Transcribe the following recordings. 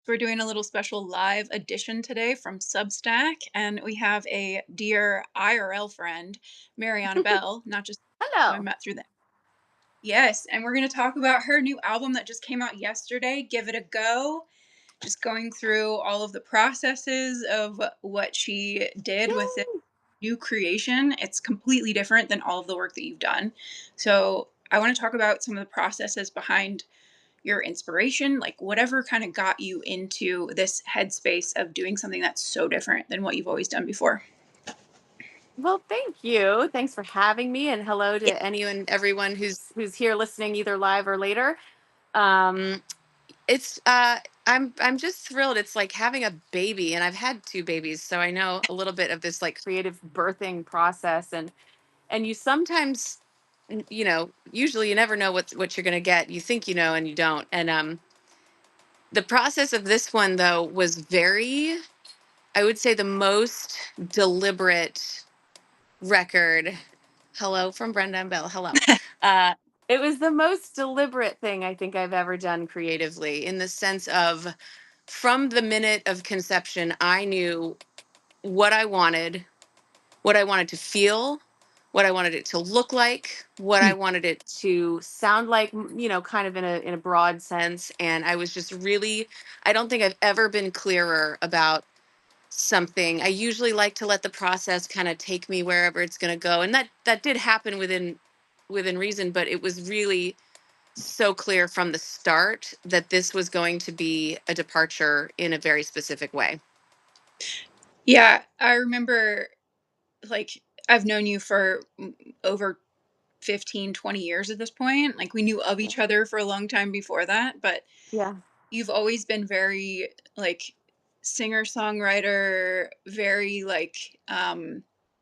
We're doing a little special live edition today from Substack, and we have a dear IRL friend, Mariana Bell, not just who I Hello. met through the. Yes, and we're going to talk about her new album that just came out yesterday, Give It a Go. Just going through all of the processes of what she did with this Yay. new creation. It's completely different than all of the work that you've done. So, I want to talk about some of the processes behind your inspiration, like whatever kind of got you into this headspace of doing something that's so different than what you've always done before. Well, thank you. Thanks for having me, and hello Yeah. to anyone, everyone who's here listening either live or later. Um, it's I'm just thrilled. It's like having a baby, and I've had two babies, so I know a little bit of this like creative birthing process. And you sometimes, usually you never know what you're gonna get. You think you know, and you don't. And the process of this one though was very, I would say, the most deliberate record. Hello from Brenda and Bell. Hello. Uh, it was the most deliberate thing I think I've ever done creatively, in the sense of, from the minute of conception, I knew what I wanted, what I wanted to feel, what I wanted it to look like, what I Mm. wanted it to sound like, kind of in a broad sense. And I was just really, I don't think I've ever been clearer about something. I usually like to let the process kind of take me wherever it's going to go, and that did happen within reason. But it was really so clear from the start that this was going to be a departure in a very specific way. Yeah, I remember, like, I've known you for over 15, 20 years at this point. Like, we knew of each other for a long time before that, but Yeah, you've always been very, like, singer-songwriter, very, like,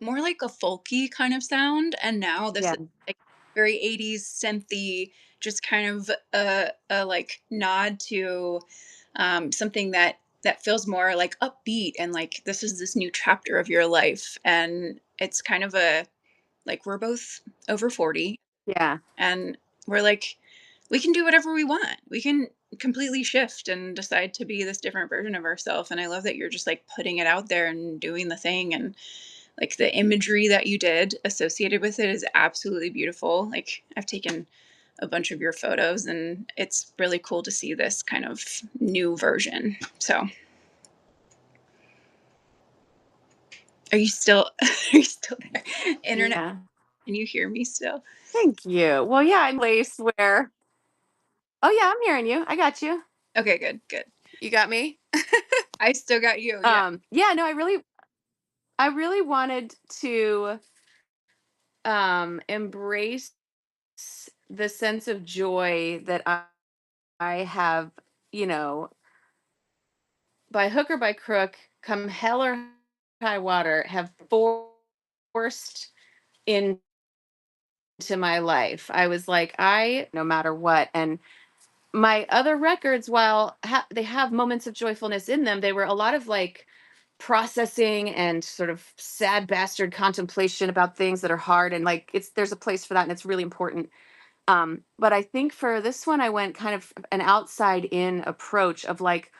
more like a folky kind of sound, and now this yeah, is, like, very 80s synthy, just kind of a, like, nod to, something that feels more, like, upbeat and, like, this is this new chapter of your life, and it's kind of a like, we're both over 40, yeah. and we're like, we can do whatever we want. We can completely shift and decide to be this different version of ourselves. And I love that you're just like putting it out there and doing the thing. And like the imagery that you did associated with it is absolutely beautiful. Like I've taken a bunch of your photos and it's really cool to see this kind of new version. So are you still are you still there? Internet, Yeah. can you hear me still? Thank you. Well, yeah, I'm place where. Oh yeah, I'm hearing you. I got you. Okay, good, good. You got me. I still got you. Yeah. Yeah. No, I really wanted to embrace the sense of joy that I have, you know, by hook or by crook, come hell or high water, have forced into my life. I was like, no matter what. And my other records, while they have moments of joyfulness in them, they were a lot of like processing and sort of sad bastard contemplation about things that are hard. And like, there's a place for that, and it's really important. But I think for this one, I went kind of an outside in approach of like,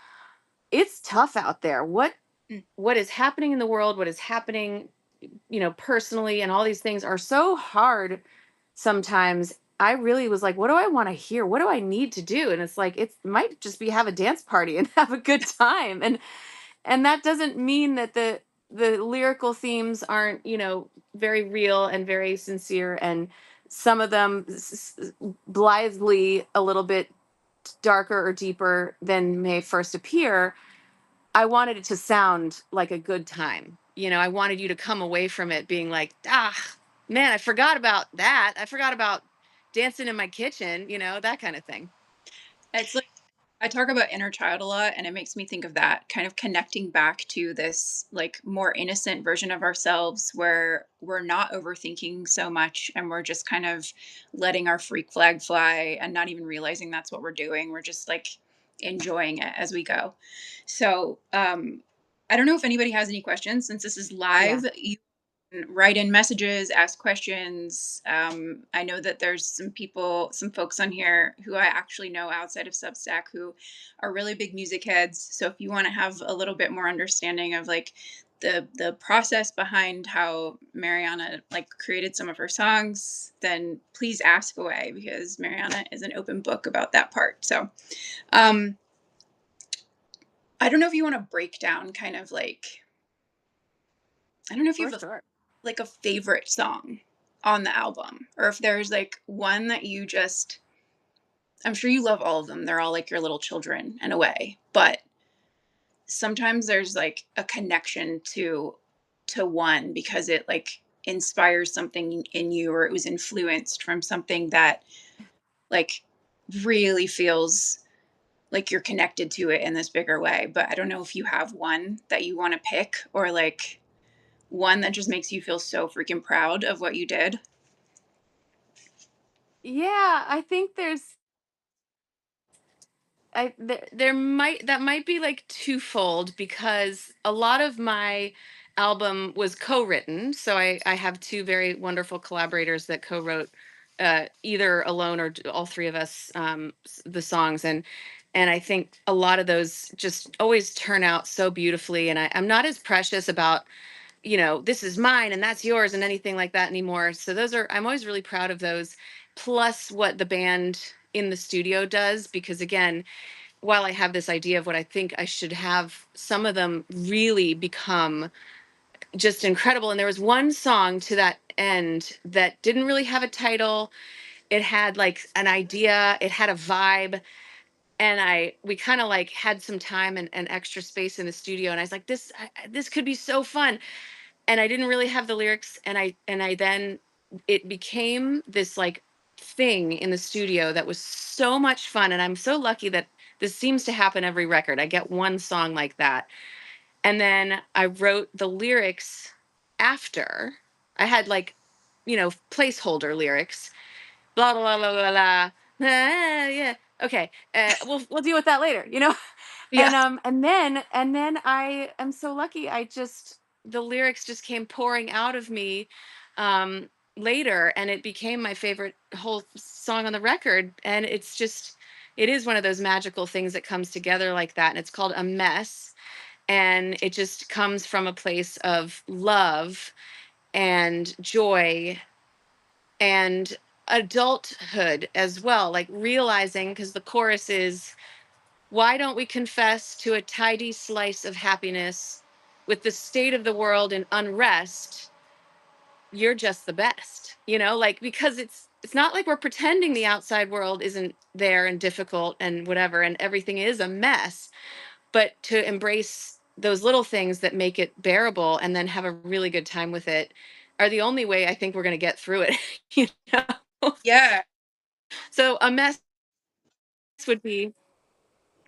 it's tough out there. Mm. What is happening in the world, what is happening, personally, and all these things are so hard sometimes. I really was like, what do I want to hear? What do I need to do? And it's like, it might just be have a dance party and have a good time. And that doesn't mean that the lyrical themes aren't, very real and very sincere, and some of them blithely a little bit darker or deeper than may first appear. I wanted it to sound like a good time. I wanted you to come away from it being like, man, I forgot about that. I forgot about dancing in my kitchen, that kind of thing. It's like I talk about inner child a lot, and it makes me think of that kind of connecting back to this like more innocent version of ourselves where we're not overthinking so much and we're just kind of letting our freak flag fly and not even realizing that's what we're doing. We're just like enjoying it as we go. So, I don't know if anybody has any questions since this is Yeah. live. write in messages, ask questions. I know that there's some folks on here who I actually know outside of Substack who are really big music heads. So if you want to have a little bit more understanding of like the process behind how Mariana like created some of her songs, then please ask away because Mariana is an open book about that part. So um, I don't know if you want to break down kind of like I don't know if you For have sure. like a favorite song on the album or if there's like one that you just I'm sure you love all of them. They're all like your little children in a way, but sometimes there's like a connection to one because it like inspires something in you or it was influenced from something that like really feels like you're connected to it in this bigger way. But I don't know if you have one that you want to pick or like one that just makes you feel so freaking proud of what you did. Yeah, I think there might that might be like twofold because a lot of my album was co-written. So I have two very wonderful collaborators that co-wrote either alone or all three of us the songs, and I think a lot of those just always turn out so beautifully. And I'm not as precious about, this is mine and that's yours and anything like that anymore. So those are, I'm always really proud of those. Plus what the band in the studio does, because again, while I have this idea of what I think I should have, some of them really become just incredible. And there was one song to that end that didn't really have a title. It had like an idea, it had a vibe. And we kind of like had some time and extra space in the studio. And I was like, this could be so fun. And I didn't really have the lyrics. And I then, it became this like thing in the studio that was so much fun. And I'm so lucky that this seems to happen every record. I get one song like that. And then I wrote the lyrics after. I had like, placeholder lyrics. Blah blah blah blah blah. Yeah. Okay. We'll deal with that later. Yeah. And then I am so lucky. The lyrics just came pouring out of me um later, and it became my favorite whole song on the record. And it is one of those magical things that comes together like that. And it's called A Mess. And it just comes from a place of love and joy and adulthood as well, like realizing, because the chorus is, why don't we confess to a tidy slice of happiness with the state of the world in unrest? You're just the best, like, because it's not like we're pretending the outside world isn't there and difficult and whatever and everything is a mess, but to embrace those little things that make it bearable and then have a really good time with it are the only way I think we're going to get through it. you know Yeah. so A Mess would be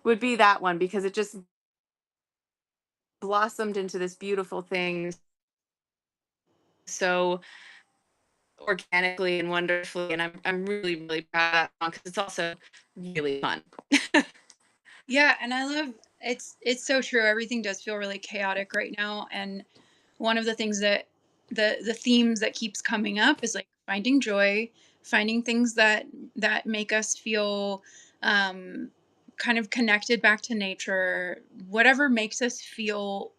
that one, because it just blossomed into this beautiful thing so organically and wonderfully. And I'm really, really proud of that song because it's also really fun. Yeah, and I love it's so true. Everything does feel really chaotic right now, and one of the things that the themes that keeps coming up is like finding joy, finding things that make us feel um kind of connected back to nature, whatever makes us feel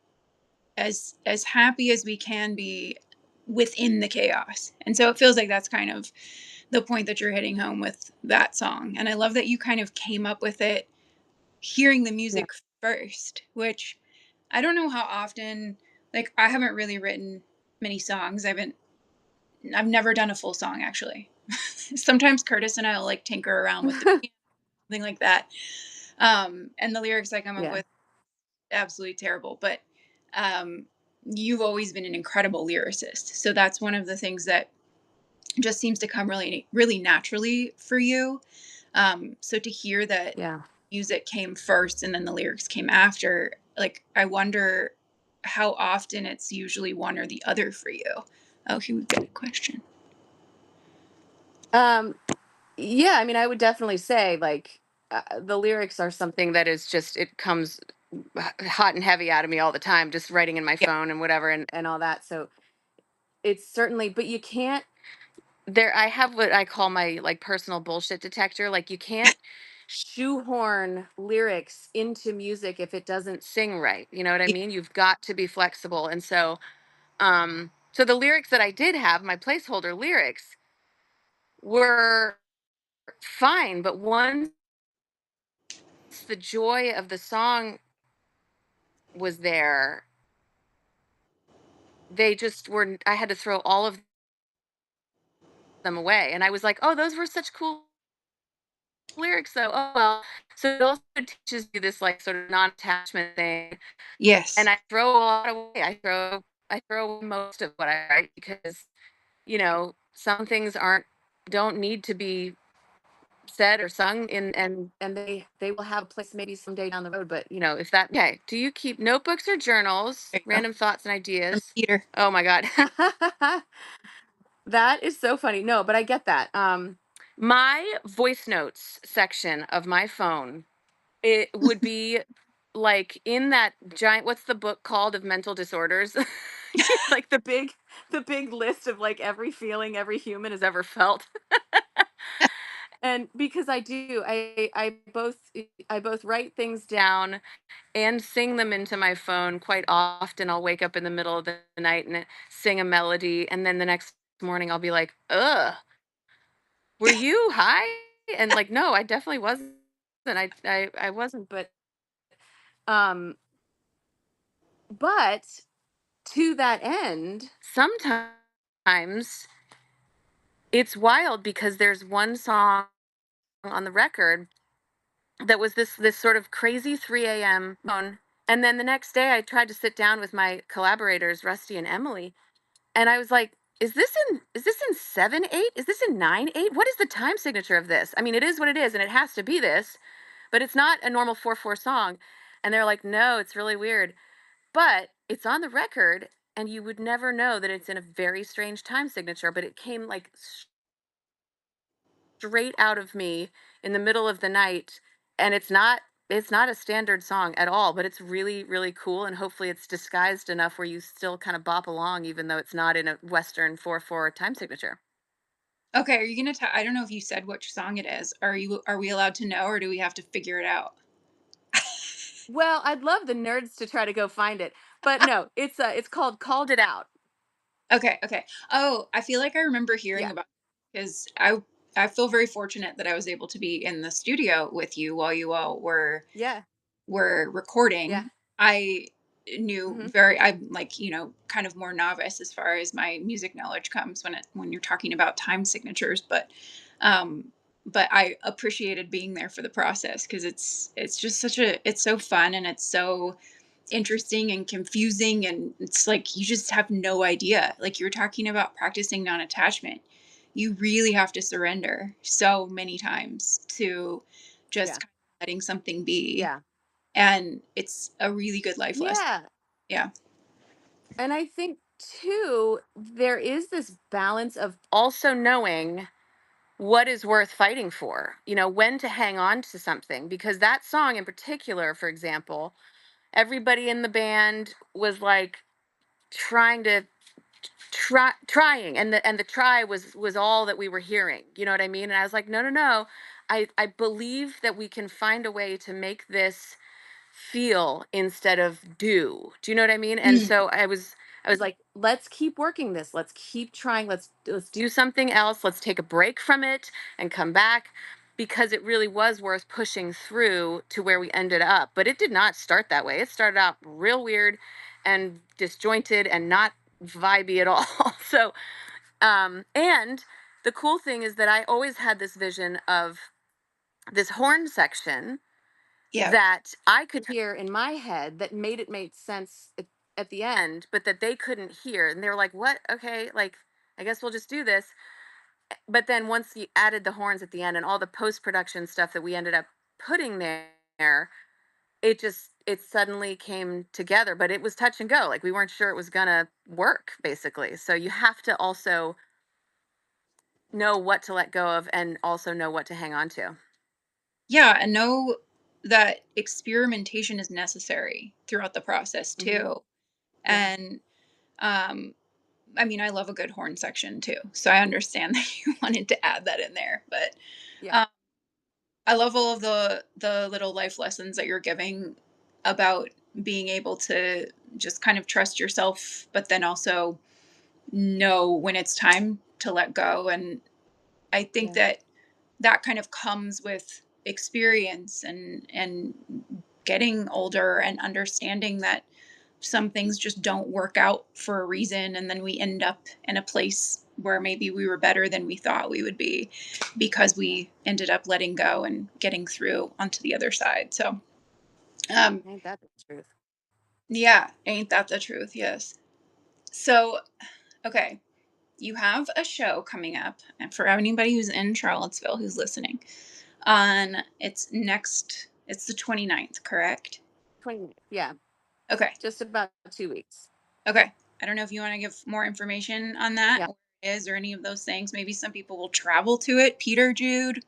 as happy as we can be within the chaos. And so it feels like that's kind of the point that you're hitting home with that song. And I love that you kind of came up with it hearing the Yeah. music first, which I don't know how often, like, I haven't really written many songs. I've never done a full song actually. Sometimes Curtis and I will like tinker around with the piano, something like that. And the lyrics I come up Yeah. with, absolutely terrible. But um, you've always been an incredible lyricist. So that's one of the things that just seems to come really, really naturally for you. So to hear that Yeah. music came first and then the lyrics came after, like, I wonder how often it's usually one or the other for you. Oh, here we've got a question. Um, yeah, I mean, I would definitely say like the lyrics are something that is just, it comes hot and heavy out of me all the time, just writing in my Yeah. phone and whatever and all that. So it's certainly, but you can't, there I have what I call my like personal bullshit detector. Like you can't shoehorn lyrics into music if it doesn't sing right. You know what I Yeah. mean? You've got to be flexible. And so so the lyrics that I did have, my placeholder lyrics, were fine, but once the joy of the song was there, they just were, I had to throw all of them away. And I was like, "Oh, those were such cool lyrics though. Oh well." So it also teaches you this like sort of non-attachment thing. And Yes. I throw a lot away. I throw most of what I write because, some things don't need to be said or sung in, and they will have a place maybe someday down the road. But if that, okay, do you keep notebooks or journals, There you go. random thoughts and From ideas? Peter. Oh my god. That is so funny. No, but I get that. My voice notes section of my phone, it would be like in that giant, what's the book called of mental disorders? Like the big list of like every feeling every human has ever felt. And because I both write things down and sing them into my phone quite often. I'll wake up in the middle of the night and sing a melody, and then the next morning I'll be like, "Ugh, were you high?" And like, no, I definitely wasn't. I wasn't, um but to that end, sometimes it's wild because there's one song on the record that was this sort of crazy 3 a.m. tone. And then the next day I tried to sit down with my collaborators, Rusty and Emily, and I was like, is this in 7/8? Is this in 9/8? What is the time signature of this? I mean, it is what it is, and it has to be this, but it's not a normal 4/4 song. And they're like, no, it's really weird. But it's on the record, and you would never know that it's in a very strange time signature, but it came like straight out of me in the middle of the night. And it's not a standard song at all, but it's really really cool, and hopefully it's disguised enough where you still kind of bop along even though it's not in a western 4/4 time signature. Okay, are you gonna tell? I don't know if you said which song it is. Are we allowed to know, or do we have to figure it out? Well, I'd love the nerds to try to go find it, but no, it's called Called It Out. Okay, okay. Oh, I feel like I remember hearing Yeah. about, because I feel very fortunate that I was able to be in the studio with you while you all Yeah. were Yeah. recording. I knew Mhm. very I'm like, kind of more novice as far as my music knowledge comes when you're talking about time signatures, um but I appreciated being there for the process, because it's just it's so fun, and it's so interesting and confusing, and it's like you just have no idea. Like you're talking about practicing non-attachment. You really have to surrender so many times to just Yeah. kind of letting something be, Yeah. and it's a really good life lesson. Yeah. Yeah. And I think too, there is this balance of also knowing what is worth fighting for, when to hang on to something. Because that song in particular, for example, everybody in the band was like trying to trying, and the try was all that we were hearing. You know what I mean? And I was like, no, no, no. I believe that we can find a way to make this feel instead of do. Do you know what I mean? And Mhm. so I was like, let's keep working this. Let's keep trying. Let's do something else. Let's take a break from it and come back, because it really was worth pushing through to where we ended up. But it did not start that way. It started out real weird and disjointed and not vibey at all. So and the cool thing is that I always had this vision of this horn section Yeah. that I could hear in my head that made it make sense at the end, but that they couldn't hear. And they were like, what? Okay, like, I guess we'll just do this. But then once you added the horns at the end and all the post production stuff that we ended up putting there, it suddenly came together. But it was touch and go. Like, we weren't sure it was going to work, basically. So you have to also know what to let go of and also know what to hang on to. Yeah, and know that experimentation is necessary throughout the process Hmm. too. Yeah. And um I mean, I love a good horn section too. So I understand that you wanted to add that in there, but Yeah. um, I love all of the little life lessons that you're giving about being able to just kind of trust yourself, but then also know when it's time to let go. And I think Yeah. that that kind of comes with experience and getting older and understanding that some things just don't work out for a reason, and then we end up in a place where maybe we were better than we thought we would be because Yeah. we ended up letting go and getting through onto the other side. So um Ain't that the truth? yeah, ain't that the truth? Yes. So okay, you have a show coming up, and for anybody who's in Charlottesville who's listening, on it's the 29th, correct? 20. Yeah. Okay. Just about 2 weeks. Okay. I don't know if you want to give more information on that, Yeah. or it is, or any of those things. Maybe some people will travel to it. Peter, Jude,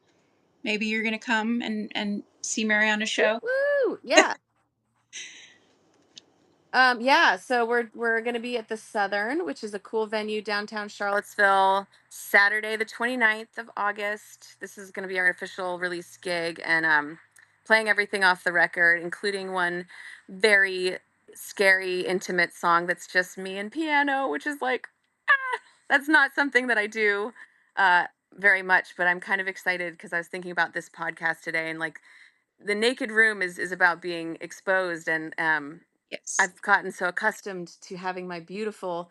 maybe you're gonna come and see Mariana's Woo show. woo. Yeah. Yeah, so we're gonna be at the Southern, which is a cool venue downtown Charlottesville, Saturday the 29th of August. This is gonna be our official release gig, and playing everything off the record, including one very scary, intimate song that's just me and piano, which is like, that's not something that I do very much, but I'm kind of excited because I was thinking about this podcast today, and like the naked room is about being exposed, and Yes. I've gotten so accustomed to having my beautiful,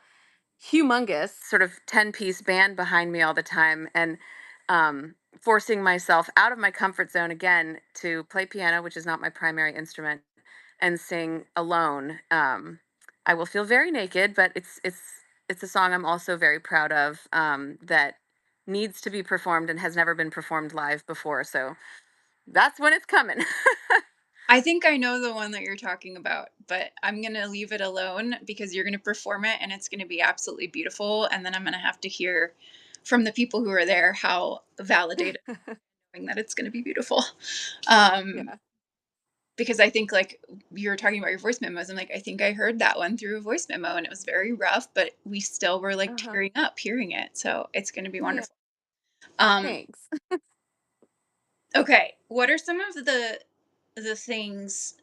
humongous sort of 10-piece band behind me all the time, and forcing myself out of my comfort zone again to play piano, which is not my primary instrument, and sing alone. I will feel very naked, but it's a song I'm also very proud of, that needs to be performed and has never been performed live before. So that's when it's coming. I think I know the one that you're talking about, but I'm gonna leave it alone because you're gonna perform it and it's gonna be absolutely beautiful. And then I'm gonna have to hear from the people who are there how validated knowing that it's gonna be beautiful. Um, Yeah. because I think like you were talking about your voice memos, and like I think I heard that one through a voice memo and it was very rough, but we still were like Uh-huh. tearing up hearing it. So it's gonna be Yeah. wonderful. Um, Thanks. okay. What are some of the things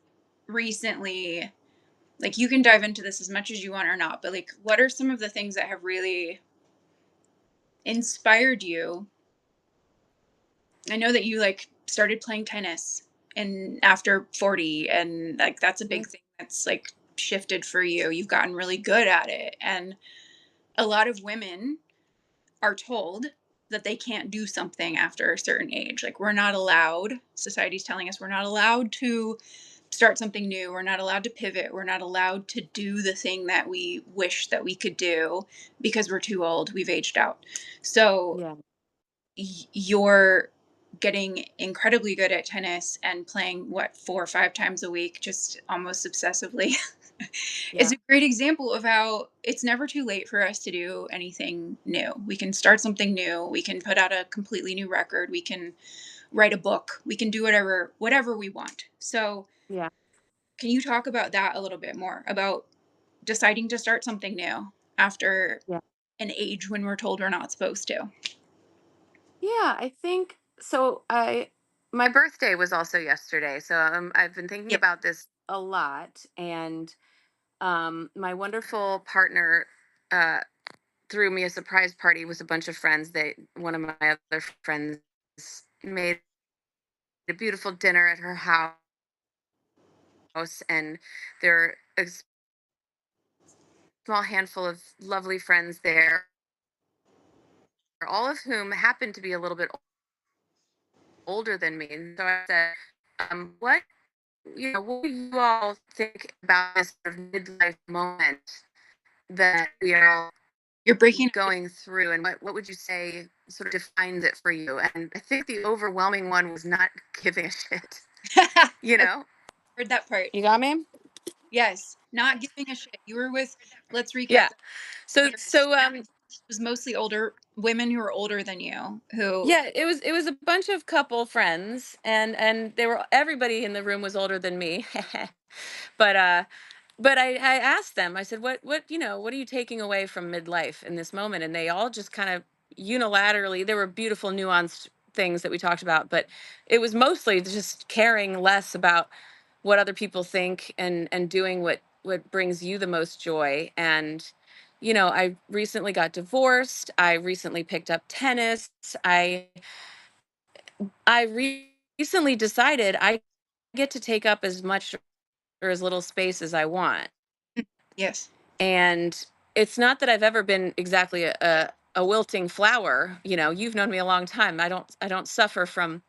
recently, like you can dive into this as much as you want or not, but like what are some of the things that have really inspired you? I know that you like started playing tennis and after 40, and like that's a Yeah. big thing that's like shifted for you. You've gotten really good at it, and a lot of women are told that they can't do something after a certain age. Like we're not allowed, society's telling us we're not allowed to start something new. We're not allowed to pivot. We're not allowed to do the thing that we wish that we could do because we're too old. We've aged out. So Yeah. you're getting incredibly good at tennis and playing what 4 or 5 times a week, just almost obsessively. Is Yeah. a great example of how it's never too late for us to do anything new. We can start something new. We can put out a completely new record. We can write a book. We can do whatever we want. So Yeah. can you talk about that a little bit more about deciding to start something new after Yeah. an age when we're told we're not supposed to? Yeah. I think so. My birthday was also yesterday, so I've been thinking Yeah. about this a lot, and my wonderful partner uh, threw me a surprise party with a bunch of friends. They One of my other friends made a beautiful dinner at her house, and there are a small handful of lovely friends there, all of whom happen to be a little bit older than me. And so I said, what what do you all think about this sort of midlife moment that we are all You're breaking up just going through, and what would you say sort of defines it for you? And I think the overwhelming one was not giving a shit. You okay, know? heard that part. You got me? Yes, not giving a shit. You were with, let's recap Yeah. that. So It so was mostly older women who were older than you who yeah, it was a bunch of couple friends, and they were everybody in the room was older than me. But But I asked them, I said, what, what are you taking away from midlife in this moment? And they all just kind of unilaterally, there were beautiful, nuanced things that we talked about, but it was mostly just caring less about what other people think, and doing what brings you the most joy. And, I recently got divorced. I recently picked up tennis. I recently decided I get to take up as much or as little space as I want. Mm. Yes. And it's not that I've ever been exactly a wilting flower. You've known me a long time. I don't suffer from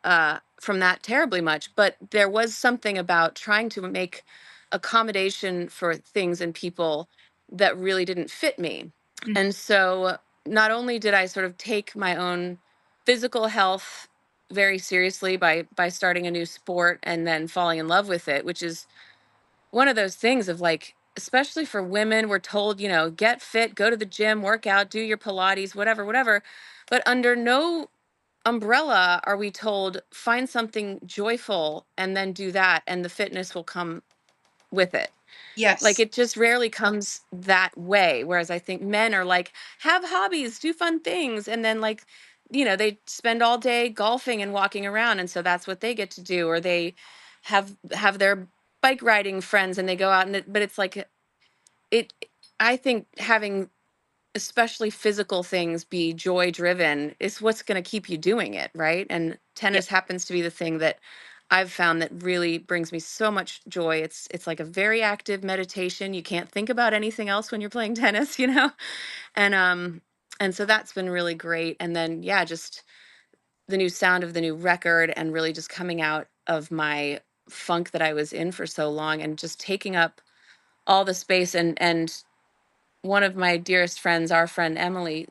that terribly much, but there was something about trying to make accommodation for things and people that really didn't fit me. Mm. And so not only did I sort of take my own physical health very seriously by starting a new sport and then falling in love with it, which is one of those things of like, especially for women, we're told, get fit, go to the gym, work out, do your Pilates, whatever, whatever. But under no umbrella are we told, find something joyful and then do that, and the fitness will come with it. Like, Yes. it just rarely comes that way. Whereas I think men are like, have hobbies, do fun things. And then, like, they spend all day golfing and walking around. And so that's what they get to do. Or they have their bike riding friends and they go out but it's like it, I think having especially physical things be joy driven is what's going to keep you doing it, right? And Yeah. tennis happens to be the thing that I've found that really brings me so much joy. It's like a very active meditation. You can't think about anything else when you're playing tennis, and and so that's been really great. And then, yeah, just the new sound of the new record, and really just coming out of my funk that I was in for so long, and just taking up all the space. And one of my dearest friends, our friend Emily,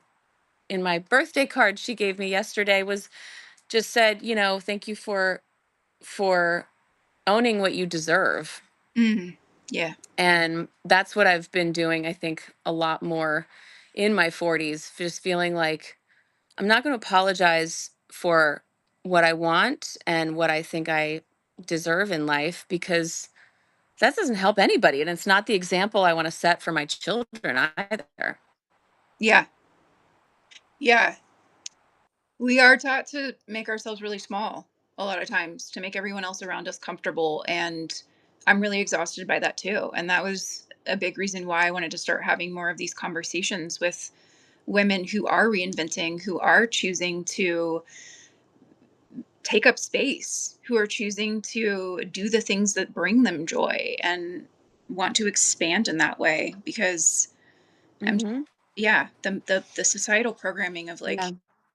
in my birthday card she gave me yesterday, was just said, thank you for owning what you deserve. Mm. Yeah. And that's what I've been doing, I think, a lot more in my 40s, just feeling like I'm not going to apologize for what I want and what I think I deserve in life, because that doesn't help anybody. And it's not the example I want to set for my children either. Yeah. Yeah. We are taught to make ourselves really small a lot of times to make everyone else around us comfortable. And I'm really exhausted by that too. And that was a big reason why I wanted to start having more of these conversations with women who are reinventing, who are choosing to take up space, who are choosing to do the things that bring them joy and want to expand in that way. Because I'm Hmm. yeah, the societal programming of like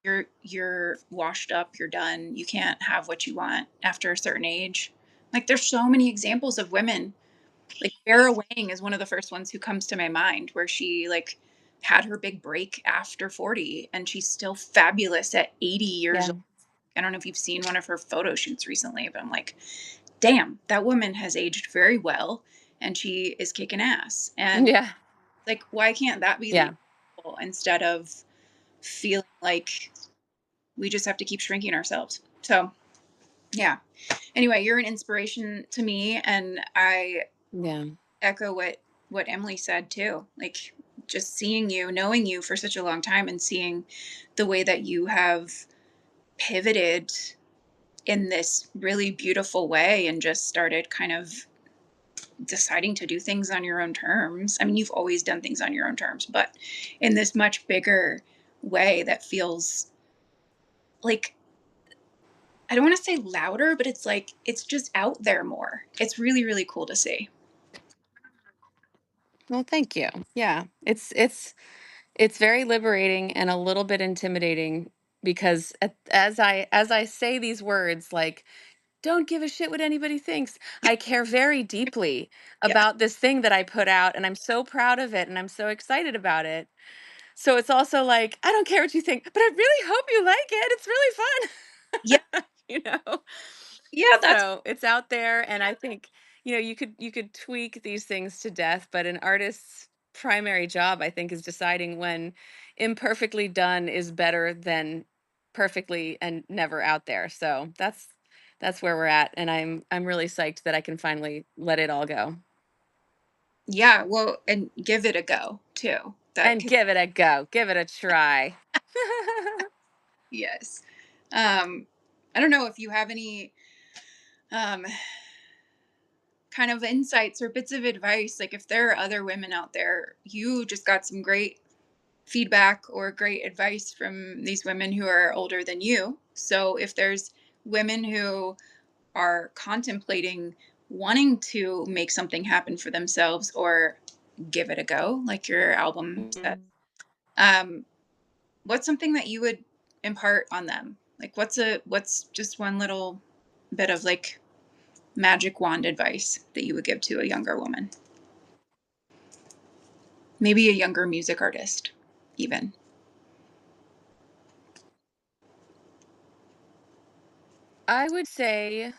Yeah. you're washed up, you're done, you can't have what you want after a certain age. Like there's so many examples of women. Like Vera Wang is one of the first ones who comes to my mind, where she like had her big break after 40 and she's still fabulous at 80 years Yeah. old. I don't know if you've seen one of her photo shoots recently, but I'm like, damn, that woman has aged very well and she is kicking ass. And Yeah. like, why can't that be the Yeah. example instead of feeling like we just have to keep shrinking ourselves? So, yeah. Anyway, you're an inspiration to me, and I Yeah. echo what Emily said too. Like just seeing you, knowing you for such a long time and seeing the way that you have pivoted in this really beautiful way and just started kind of deciding to do things on your own terms. I mean, you've always done things on your own terms, but in this much bigger way that feels like, I don't want to say louder, but it's like it's just out there more. It's really, really cool to see. Well, thank you. Yeah. It's very liberating and a little bit intimidating, because as I say these words, like, don't give a shit what anybody thinks, I care very deeply Yes. about this thing that I put out, and I'm so proud of it and I'm so excited about it. So it's also like, I don't care what you think, but I really hope you like it. It's really Yeah. fun. you know. Yeah, that's So it's out there, and I think, you could tweak these things to death, but an artist's primary job, I think, is deciding when imperfectly done is better than perfectly and never out there. So that's where we're at, and I'm really psyched that I can finally let it all go. Yeah, well, and give it a go too. That And 'cause give it a go. Give it a try. yes. Um, I don't know if you have any um kind of insights or bits of advice. Like if there are other women out there, you just got some great feedback or great advice from these women who are older than you. So if there's women who are contemplating wanting to make something happen for themselves or give it a go, like your album said, Mm. um, what's something that you would impart on them? Like what's just one little bit of like magic wand advice that you would give to a younger woman? Maybe a younger music artist, even. I would say,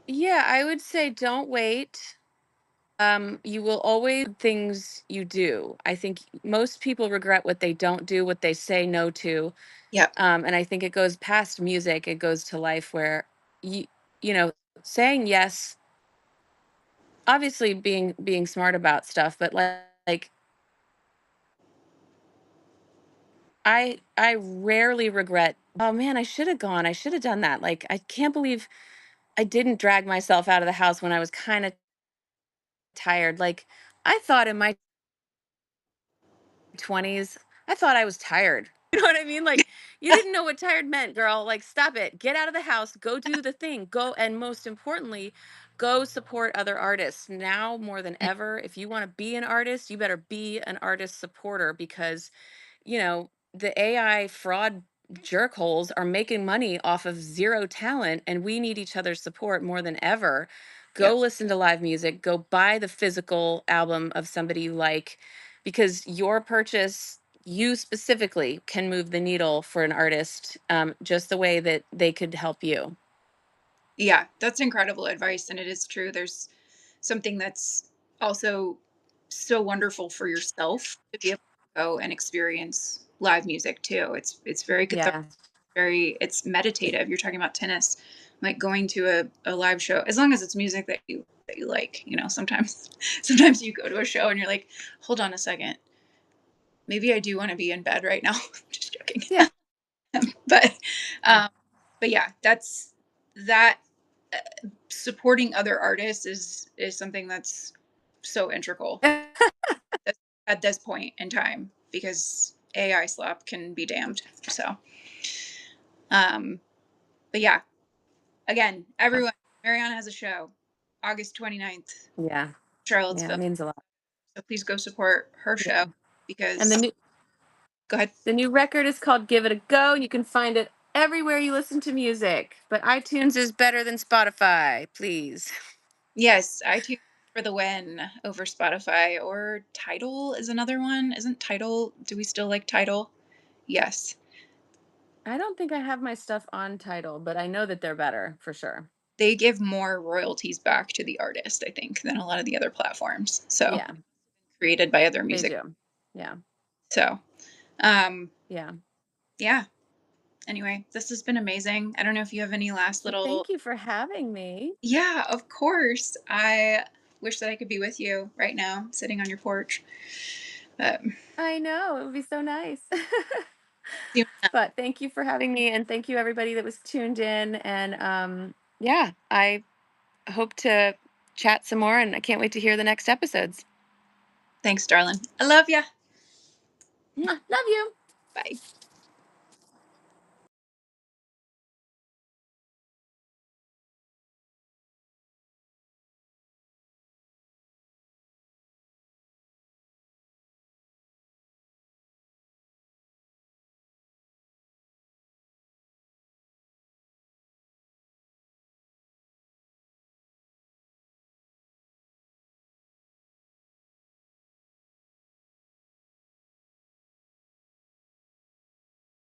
yeah, I would say don't wait. You will always things you do. I think most people regret what they don't do, what they say no to. Yep. And I think it goes past music. It goes to life where you you know saying yes, obviously being smart about stuff, but like I rarely regret, oh man, I should have gone. I should have done that. Like I can't believe I didn't drag myself out of the house when I was kind of tired. Like I thought in my 20s, I thought I was tired. You know what I mean? Like, you didn't know what tired meant, girl. Like, stop it. Get out of the house. Go do the thing. Go. And most importantly, go support other artists. Now more than ever, if you want to be an artist, you better be an artist supporter because the AI fraud jerkholes are making money off of zero talent, and we need each other's support more than ever. Go Yep. listen to live music, go buy the physical album of somebody you like, because your purchase, you specifically, can move the needle for an artist, just the way that they could help you. Yeah, that's incredible advice, and it is true. There's something that's also so wonderful for yourself to be able to go and experience live music too. It's very cathartic, Yeah. very it's meditative. You're talking about tennis, like going to a live show, as long as it's music that you like. Sometimes sometimes you go to a show and you're like, hold on a second, maybe I do want to be in bed right now. Just joking. Yeah. but um but yeah, that supporting other artists is something that's so integral at at this point in time because AI slop can be damned. So, um, but yeah, again, everyone, Mariana has a show August 29th, Yeah. Yeah. It Charlottesville. means a lot. So please go support her Yeah. show And the because new go ahead. The new record is called Give It a Go. You can find it everywhere you listen to music. But iTunes is better than Spotify, please. Yes, iTunes for the win over Spotify or Tidal is another one. Isn't Tidal? Do we still like Tidal? Yes. I don't think I have my stuff on title, but I know that they're better for sure. They give more royalties back to the artist, I think, than a lot of the other platforms. So Yeah, created by other they music. do. Yeah. So, um, Yeah. yeah. Anyway, this has been amazing. I don't know if you have any last Well, little. thank you for having me. Yeah, of course. I wish that I could be with you right now, sitting on your porch. But I know. It would be so nice. soon enough. But thank you for having me. And thank you, everybody that was tuned in. And yeah, I hope to chat some more. And I can't wait to hear the next episodes. Thanks, darling. I love ya. Mwah. Love you. Bye.